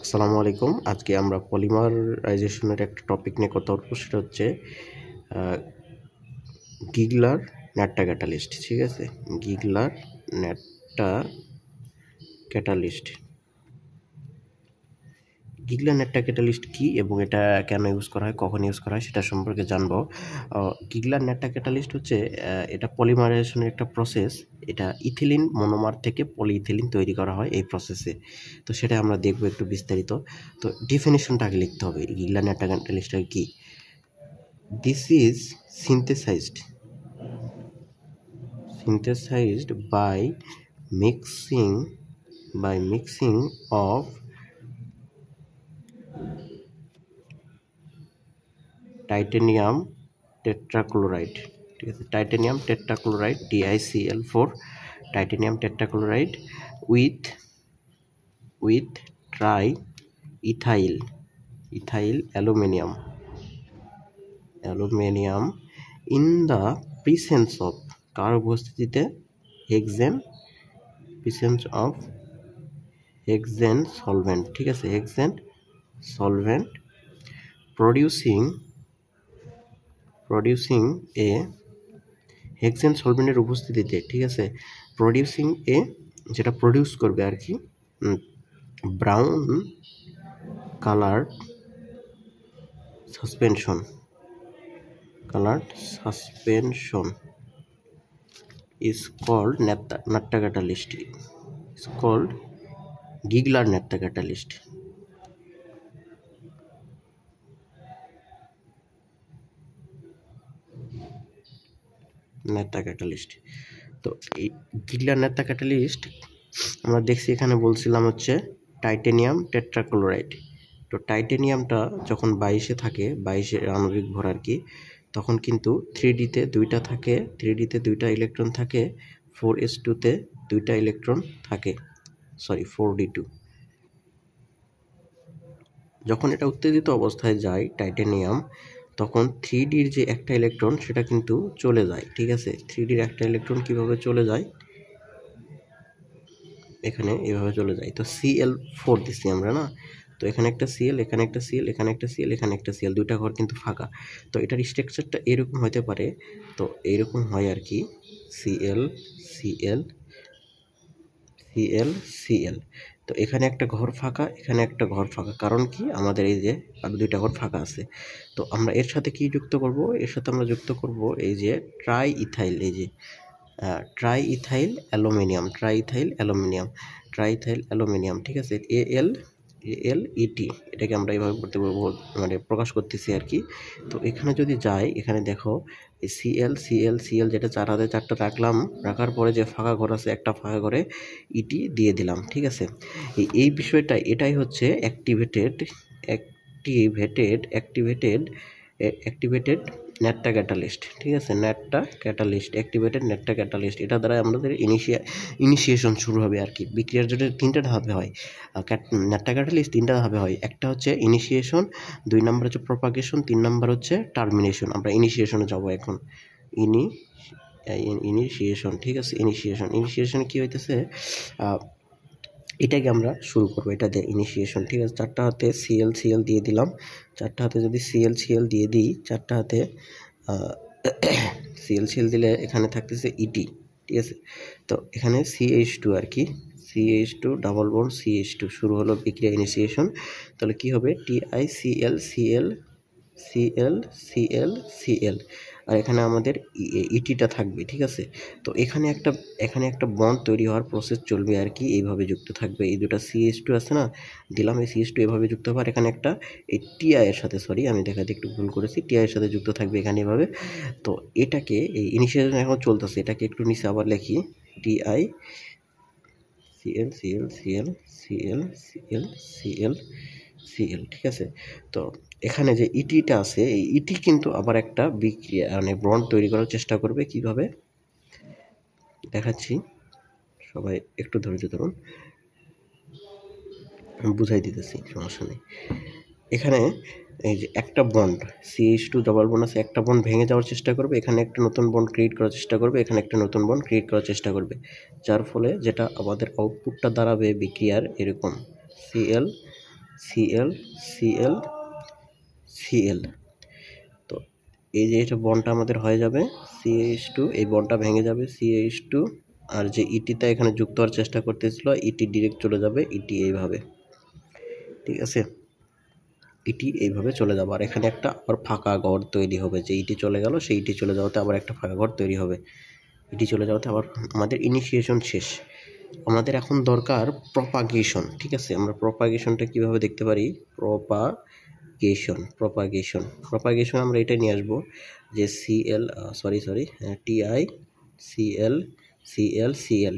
আসসালামু আলাইকুম। আজকে আমরা পলিমারাইজেশনের একটা টপিক নিয়ে কথা বলবো, সেটা হচ্ছে গিগলার ন্যাট্টা ক্যাটালিস্ট। ঠিক আছে, গিগলার ন্যাট্টা ক্যাটালিস্ট। গিগলার ন্যাট্টা ক্যাটালিস্ট কী এবং এটা কেন ইউজ করা হয়, কখন ইউজ করা হয় সেটা সম্পর্কে জানবো। গিগলার ন্যাট্টা ক্যাটালিস্ট হচ্ছে এটা পলিমারাইজেশনের একটা প্রসেস। এটা ইথিলিন মনোমার থেকে পলিইথিলিন তৈরি করা হয় এই প্রসেসে। তো সেটা আমরা দেখবো একটু বিস্তারিত। তো ডেফিনেশনটা আগে লিখতে হবে, গিগলার ন্যাট্টা ক্যাটালিস্টটা কী। This is synthesized by mixing of titanium tetrachloride, ঠিক আছে, titanium tetrachloride TiCl4, titanium tetrachloride with ethyl aluminum in the presence of কার উপস্থিতিতে, হেক্সেন সলভেন্ট, ঠিক আছে, হেক্সেন সলভেন্ট প্রডিউসিং এ হেক্সেন সলভেন্টের উপস্থিতিতে, ঠিক আছে, প্রডিউসিং এ যেটা প্রডিউস করবে আর কি brown coloured suspension is called Natta catalyst, is called Ziegler Natta catalyst. Natta catalyst. তো এই গিগলার ন্যাট্টা ক্যাটালিস্ট আমরা দেখছি, এখানে বলছিলাম হচ্ছে টাইটানিয়াম টেট্রাক্লোরাইড। তো টাইটানিয়ামটা যখন 22-এ থাকে, 22-এর আণবিক ভর আর কি, তখন কিন্তু 3D-তে দুইটা থাকে, 3D-তে দুইটা ইলেকট্রন থাকে, 4s2-তে দুইটা ইলেকট্রন থাকে, 4d2। যখন এটা উত্তেজিত অবস্থায় যায় টাইটানিয়াম, তখন 3Dর যে একটা ইলেকট্রন সেটা কিন্তু চলে যায়, ঠিক আছে। 3Dর একটা ইলেকট্রন কিভাবে চলে যায়, এখানে এভাবে চলে যায়। তো Cl4 দিচ্ছি আমরা না, তো এখানে একটা Cl, এখানে একটা Cl, এখানে একটা Cl, এখানে একটা Cl, দুইটা ঘর কিন্তু ফাঁকা। তো এটার স্ট্রাকচারটা এরকম হতে পারে, তো এইরকম হয় আর কি, Cl Cl Cl Cl। তো এখানে একটা ঘর ফাঁকা, এখানে একটা ঘর ফাঁকা, কারণ কি, আমাদের এই যে আর দুইটা ঘর ফাঁকা আছে। তো আমরা এর সাথে কি যুক্ত করব, এর সাথে আমরা যুক্ত করব এই যে ট্রাই ইথাইল, এই যে ট্রাইইথাইল অ্যালুমিনিয়াম, ঠিক আছে, AlEt, এটাকে আমরা এইভাবে মানে প্রকাশ করতেছি আর কি। তো এখানে যদি যাই, এখানে দেখো এই Cl যেটা 4 হাতে 4টা রাখলাম, রাখার পরে যে ফাঁকা ঘর আছে, একটা ফাঁকা ঘরে Et দিয়ে দিলাম, ঠিক আছে। এই বিষয়টা, এটাই হচ্ছে অ্যাক্টিভেটেড ন্যাট্টা ক্যাটালিস্ট, ঠিক আছে, অ্যাক্টিভেটেড ন্যাট্টা ক্যাটালিস্ট। এটা দ্বারা আমাদের ইনিশিয়েশন শুরু হবে আর কি। বিক্রিয়ার জন্য 3টা ধাপে হয়, ন্যাট্টা ক্যাটালিস্ট 3টা ধাপে হয়। একটা হচ্ছে ইনিশিয়েশন, 2 নম্বর হচ্ছে প্রপাগেশন, 3 নম্বর হচ্ছে টার্মিনেশন। আমরা ইনিশিয়েশনে যাব এখন। ইনিশিয়েশন, ঠিক আছে, ইনিশিয়েশন কি হইতেছে, এটাকে আমরা শুরু করবো, এটা দিয়ে ইনিশিয়েশন, ঠিক আছে। 4টা হাতে Cl দিয়ে দিলাম, 4টা হাতে যদি Cl দিয়ে দিই, 4টা হাতে Cl দিলে এখানে থাকতেছে Et, ঠিক আছে। তো এখানে CH2 আর কি, CH2 ডাবল বন্ড CH2, শুরু হলো বিক্রিয়া, ইনিশিয়েশন। তাহলে কি হবে, TiCl আর এখানে আমাদের ইটিটা থাকবে, ঠিক আছে। তো এখানে একটা বন্ড তৈরি হওয়ার প্রসেস চলবে আর কি, এইভাবে যুক্ত থাকবে। এই দুটো CH2 আছে না, দিলাম, এই CH2 এভাবে যুক্ত হবে, আর এখানে একটা এই TI এর সাথে, আমি দেখাতে একটু ভুল করেছি, TI এর সাথে যুক্ত থাকবে এখানে এভাবে। তো এটাকে, এই ইনিশিয়েশন এখন চলতেছে, এটাকে একটু নিচে আবার লিখি, TiCl, ঠিক আছে। তো এখানে যে ইটিটা আছে, এই ইটি কিন্তু আবার একটা বিক্রিয়া, মানে বন্ড তৈরি করার চেষ্টা করবে। কিভাবে দেখাচ্ছি, সবাই একটু ধৈর্য ধরুন, আমি বুঝাই দিতেছি, সমস্যা নেই। এখানে এই যে একটা বন্ড CH2 ডাবল বন্ড আছে, একটা বন্ড ভেঙে যাওয়ার চেষ্টা করবে, এখানে একটা নতুন বন্ড ক্রিয়েট করার চেষ্টা করবে, এখানে একটা নতুন বন্ড ক্রিয়েট করার চেষ্টা করবে, যার ফলে যেটা আমাদের আউটপুটটা দাঁড়াবে বিক্রিয়ার এরকম, Cl Cl Cl Cl। তো এই যে এটা বন্ডটা আমাদের হয়ে যাবে CH2, এই বন্ডটা ভেঙে যাবে CH2, আর যে ইটিটা এখানে যুক্ত হওয়ার চেষ্টা করতেছিল ইটি ডিরেক্ট চলে যাবে ইটি এইভাবে, ঠিক আছে, ইটি এইভাবে চলে যাবে। আর এখানে একটা আবার ফাঁকা ঘর তৈরি হবে, যে ইটি চলে গেল সেই ইটি চলে যাওয়াতে আবার একটা ফাঁকা ঘর তৈরি হবে, ইটি চলে যাওয়াতে আবার আমাদের ইনিশিয়েশন শেষ। আমাদের এখন দরকার প্রপাগেশন, ঠিক আছে। আমরা প্রপাগেশনটা কিভাবে দেখতে পারি, প্রপাগেশন আমরা এটা নিয়ে আসবো যে TI CL,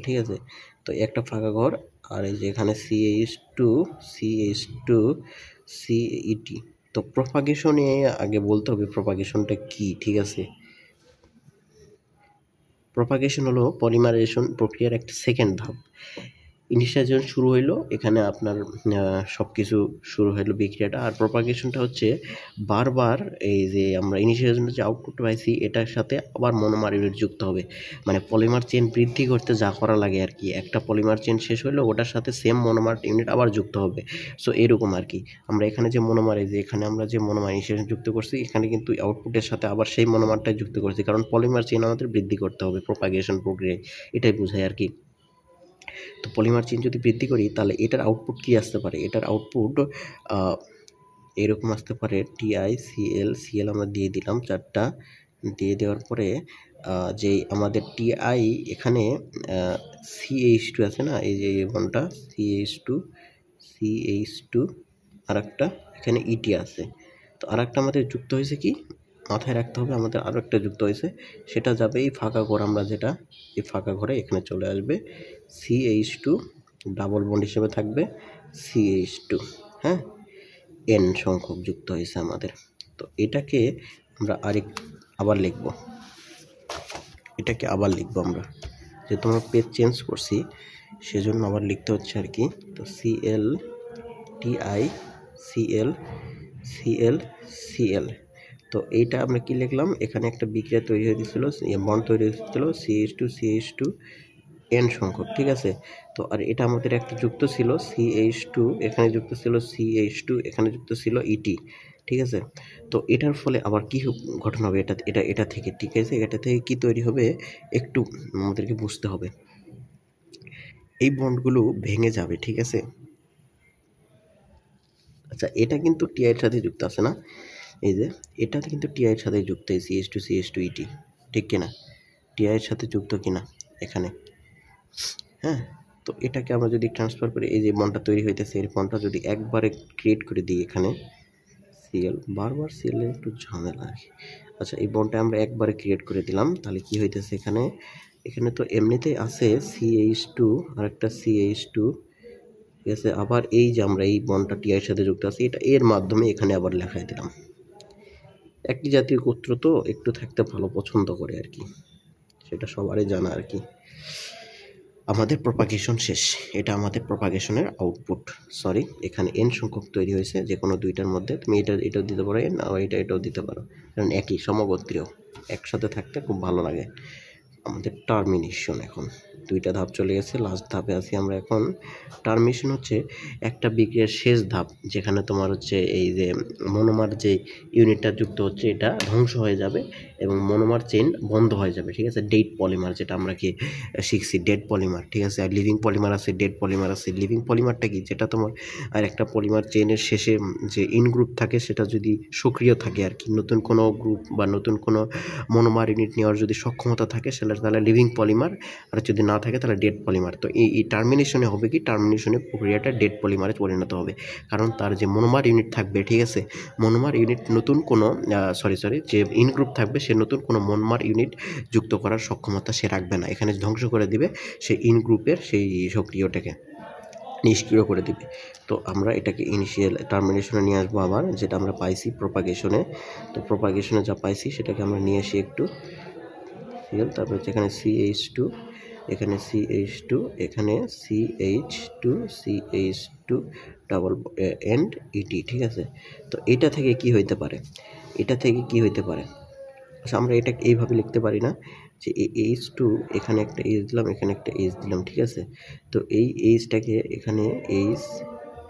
ঠিক আছে। তো একটা ফাঁকা ঘর, আর এই যে এখানে CH2 CET। তো প্রপাগেশনে আগে বলতে হবে প্রপাগেশনটা কি, ঠিক আছে। প্রপাগেশন হলো পলিমারাইজেশন প্রক্রিয়ার একটা সেকেন্ড ধাপ। ইনিশিয়েশন শুরু হইলো, এখানে আপনার সব কিছু শুরু হইলো বিক্রিয়াটা। আর প্রপাগেশনটা হচ্ছে বারবার এই যে আমরা ইনিশিয়েশনের যে আউটপুট পাইছি এটার সাথে আবার মনোমার ইউনিট যুক্ত হবে, মানে পলিমার চেন বৃদ্ধি করতে যা করা লাগে আর কি। একটা পলিমার চেন শেষ হইলো ওটার সাথে সেম মনোমার ইউনিট আবার যুক্ত হবে। সো এরকম আর কি। আমরা এখানে যে মনোমার, এই যে এখানে আমরা যে মনোমার ইনিশিয়েশন যুক্ত করছি, এখানে কিন্তু আউটপুটের সাথে আবার সেই মনোমারটাই যুক্ত করছি, কারণ পলিমার চেন আমাদের বৃদ্ধি করতে হবে প্রপাগেশন প্রক্রিয়ায়, এটাই বোঝায় আর কি। তো পলিমার চেন যদি বৃদ্ধি করি তাহলে এটার আউটপুট কি আসতে পারে, এটার আউটপুট এরকম আসতে পারে TiCl আমরা দিয়ে দিলাম চারটা, দিয়ে দেওয়ার পরে যে আমাদের TI এখানে CH2 আছে না, এই যে বন্ডটা CH2 আর একটা এখানে ইটি আছে। তো আর একটা আমাদের যুক্ত হয়েছে কি, মাথায় রাখতে হবে আমাদের আরও একটা যুক্ত হয়েছে, সেটা যাবে এই ফাঁকা ঘর, আমরা যেটা এই ফাঁকা ঘরে এখানে চলে আসবে CH2, ডাবল বন্ড হিসেবে থাকবে CH2, হ্যাঁ, N সংখ্যক যুক্ত হয়েছে আমাদের। তো এটাকে আমরা আবার লিখব, আমরা, যেহেতু আমরা পেজ চেঞ্জ করছি সেজন্য আবার লিখতে হচ্ছে আর কি। তো CL তো এইটা আমরা কি লিখলাম, এখানে একটা বিক্রিয়া তৈরি হয়েছিল, বন্ড তৈরি হয়েছিল CH2 N সংখ্যক, ঠিক আছে। তো আর এটা আমাদের একটা যুক্ত ছিল CH2, এখানে যুক্ত ছিল CH2, এখানে যুক্ত ছিল ইটি, ঠিক আছে। তো এটার ফলে আবার কি ঘটনা হবে, এটা থেকে, ঠিক আছে, এটা থেকে কি তৈরি হবে একটু আমাদেরকে বুঝতে হবে। এই বন্ডগুলো ভেঙে যাবে, ঠিক আছে। আচ্ছা, এটা কিন্তু টিআই এর সাথে যুক্ত আছে না, এই যে এটাতে কিন্তু টিআই এর সাথে যুক্ত, এই CH2 ইটি, ঠিক কিনা, টিআই এর সাথে যুক্ত কিনা এখানে, হ্যাঁ। তো এটাকে আমরা যদি ট্রান্সফার করি, এই যে বন্ডটা তৈরি হইতেছে এই বন্ডটা যদি একবারে ক্রিয়েট করে দিই এখানে বারবার সিএল একটু ঝামেলা আর কি। আচ্ছা, এই বন্ডটা আমরা একবারে ক্রিয়েট করে দিলাম, তাহলে কি হইতেছে এখানে তো এমনিতেই আছে CH2 আর একটা CH2, ঠিক আছে। আবার এই যে আমরা এই বন্ডটা টিআই এর সাথে যুক্ত আছে, এটা এর মাধ্যমে এখানে আবার লেখাই দিলাম। একই জাতীয় গোত্র তো একটু থাকতে ভালো পছন্দ করে আর কি, সেটা সবারই জানা আর কি। আমাদের প্রপাগেশন শেষ, এটা আমাদের প্রপাগেশনের আউটপুট। এখানে এন সংখ্যক তৈরি হয়েছে, যে কোনো দুইটার মধ্যে তুমি এটাও দিতে পারো এন, আর এটাও দিতে পারো, কারণ একই সমগোত্রীয়, একসাথে থাকতে খুব ভালো লাগে। আমাদের টার্মিনেশন, এখন দুইটা ধাপ চলে গেছে, লাস্ট ধাপে আছি আমরা এখন। টার্মিনেশন হচ্ছে একটা বিক্রিয়ার শেষ ধাপ, যেখানে তোমার হচ্ছে এই যে মনোমার যে ইউনিটটা যুক্ত হচ্ছে এটা ধ্বংস হয়ে যাবে এবং মনোমার চেইন বন্ধ হয়ে যাবে, ঠিক আছে। ডেড পলিমার, যেটা আমরা কি শিখছি, ডেড পলিমার, ঠিক আছে। আর লিভিং পলিমার আছে, ডেড পলিমার আছে। লিভিং পলিমারটা কি, যেটা তোমার আর একটা পলিমার চেইনের শেষে যে ইন গ্রুপ থাকে সেটা যদি সক্রিয় থাকে আর কি, নতুন কোনো গ্রুপ বা নতুন কোনো মনোমার ইউনিট নেওয়ার যদি সক্ষমতা থাকে তাহলে লিভিং পলিমার, আর যদি না থাকে তাহলে ডেড পলিমার। তো এই টার্মিনেশনে হবে কি, টার্মিনেশনের প্রক্রিয়াটা ডেড পলিমারে পরিণত হবে, কারণ তার যে মনোমার ইউনিট থাকবে, ঠিক আছে, মনোমার ইউনিট নতুন কোনো যে ইন গ্রুপ থাকবে সে নতুন কোনো মনোমার ইউনিট যুক্ত করার সক্ষমতা সে রাখবে না, এখানে ধ্বংস করে দিবে সেই ইন গ্রুপের সেই সক্রিয়টাকে, নিষ্ক্রিয় করে দিবে। তো আমরা এটাকে ইনিশিয়াল টার্মিনেশনে নিয়ে আসবো আবার, যেটা আমরা পাইছি প্রপাগেশনে। তো প্রপাগেশনে যা পাইছি সেটাকে আমরা নিয়ে আসি একটু, তারপর যেখানে CH2, এখানে CH2, এখানে CH2 ডাবল এন্ড ইটি, ঠিক আছে। তো এটা থেকে কি হইতে পারে, আচ্ছা, আমরা এটা এইভাবে লিখতে পারি না যে H2, এখানে একটা H দিলাম, এখানে একটা H দিলাম, ঠিক আছে। তো এই Hটাকে এখানে H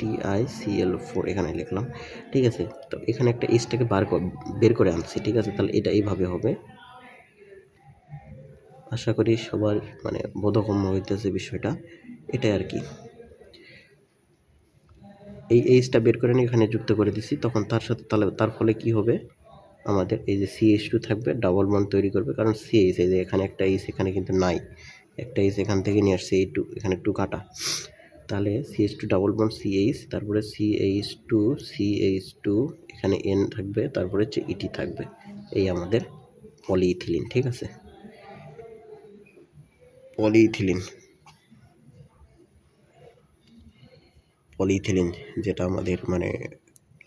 TiCl4 এখানে লিখলাম, ঠিক আছে। তো এখানে একটা এইচটাকে বের করে আনছি, ঠিক আছে। তাহলে এটা এইভাবে হবে। আশা করি সবার মানে বোধগম্য হইতেছে বিষয়টা, এটাই আর কি। এই এইচটা বের করে নিয়ে এখানে যুক্ত করে দিছি, তখন তার সাথে তার ফলে কি হবে, আমাদের এই যে CH2 থাকবে, ডাবল বন্ড তৈরি করবে, কারণ CH এই যে এখানে একটা এইচ এখানে কিন্তু নাই, একটা এইচ এখান থেকে নিয়ে আসছে, এই টু এখানে টু কাটা, তাহলে CH2 ডাবল বন্ড CH, তারপরে CH2 এখানে N থাকবে, তারপরে হচ্ছে ET থাকবে, এই আমাদের পলিইথিলিন, ঠিক আছে। পলিইথিলিন যেটা আমাদের মানে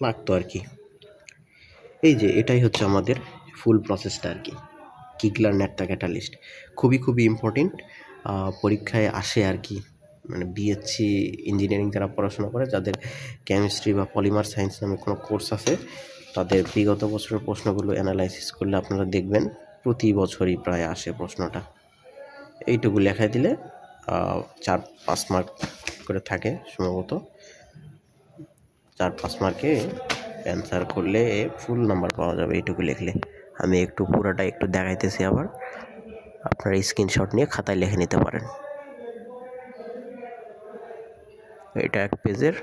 লাগতো আর কি। এই যে এটাই হচ্ছে আমাদের ফুল প্রসেসটা আর কি, কিগলার ন্যাটটা ক্যাটালিস্ট। খুবই ইম্পর্টেন্ট, পরীক্ষায় আসে আর কি। মানে বিএসসি ইঞ্জিনিয়ারিং যারা পড়াশোনা করে, যাদের কেমিস্ট্রি বা পলিমার সায়েন্স নামে কোনো কোর্স আছে, তাদের বিগত বছরের প্রশ্নগুলো অ্যানালাইসিস করলে আপনারা দেখবেন প্রতি বছরই প্রায় আসে প্রশ্নটা। এইটুকু লেখায় দিলে 4-5 মার্ক করে থাকে সম্ভবত, 4-5 মার্কে অ্যান্সার করলে ফুল নাম্বার পাওয়া যাবে এইটুকু লিখলে। আমি একটু পুরোটা একটু দেখাইতেছি, আবার আপনারা স্ক্রিনশট নিয়ে খাতায় লিখে নিতে পারেন। এটা এক পেজের,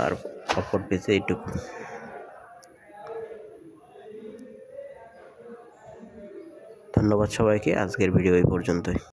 আর অপর পেজে এইটুকু। ধন্যবাদ সবাইকে, আজকের ভিডিও এই পর্যন্তই।